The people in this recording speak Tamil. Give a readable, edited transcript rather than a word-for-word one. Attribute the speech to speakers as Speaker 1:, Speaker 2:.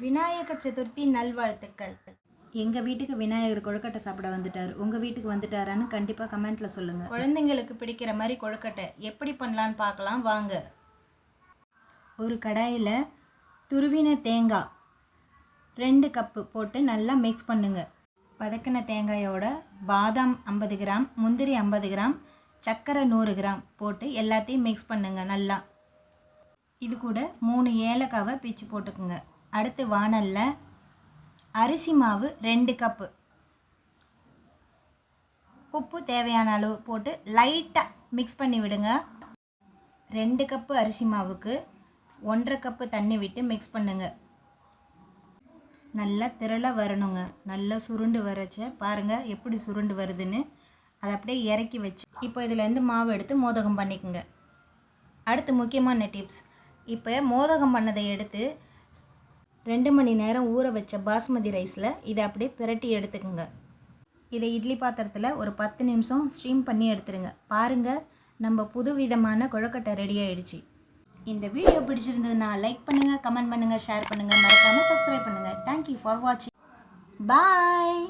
Speaker 1: விநாயக சதுர்த்தி நல்வாழ்த்துக்கள்.
Speaker 2: எங்கள் வீட்டுக்கு விநாயகர் கொழுக்கட்டை சாப்பிட வந்துட்டார். உங்கள் வீட்டுக்கு வந்துட்டாரான்னு கண்டிப்பாக கமெண்ட்டில் சொல்லுங்கள்.
Speaker 1: குழந்தைங்களுக்கு பிடிக்கிற மாதிரி கொழுக்கட்டை எப்படி பண்ணலான்னு பார்க்கலாம் வாங்க.
Speaker 2: ஒரு கடாயில் துருவின தேங்காய் 2 கப்பு போட்டு நல்லா மிக்ஸ் பண்ணுங்கள். வதக்கின தேங்காயோட பாதாம் 50 கிராம், முந்திரி 50 கிராம், சர்க்கரை 100 கிராம் போட்டு எல்லாத்தையும் மிக்ஸ் பண்ணுங்கள் நல்லா. இது கூட 3 ஏலக்காவை பிச்சு போட்டுக்குங்க. அடுத்து வாணலில் அரிசி மாவு 2 கப்பு, உப்பு தேவையான அளவு போட்டு லைட்டாக மிக்ஸ் பண்ணி விடுங்க. 2 கப்பு அரிசி மாவுக்கு 1.5 கப்பு தண்ணி விட்டு மிக்ஸ் பண்ணுங்க. நல்லா திரளாக வரணுங்க. நல்லா சுருண்டு வரச்ச பாருங்கள் எப்படி சுருண்டு வருதுன்னு. அதை அப்படியே இறக்கி வச்சு இப்போ இதிலேருந்து மாவு எடுத்து மோதகம் பண்ணிக்கோங்க. அடுத்து முக்கியமான டிப்ஸ். இப்போ மோதகம் பண்ணதை எடுத்து 2 மணி நேரம் ஊற வச்ச பாஸ்மதி ரைஸில் இதை அப்படியே பிரட்டி எடுத்துக்கோங்க. இதை இட்லி பாத்திரத்தில் ஒரு 10 நிமிஷம் ஸ்டீம் பண்ணி எடுத்துருங்க. பாருங்கள், நம்ம புது விதமான கொழுக்கட்டை ரெடி ஆகிடுச்சு. இந்த வீடியோ பிடிச்சிருந்ததுன்னா லைக் பண்ணுங்கள், கமெண்ட் பண்ணுங்கள், ஷேர் பண்ணுங்கள், மறக்காமல் சப்ஸ்கிரைப் பண்ணுங்கள். தேங்க்யூ ஃபார் வாட்சிங். பாய்.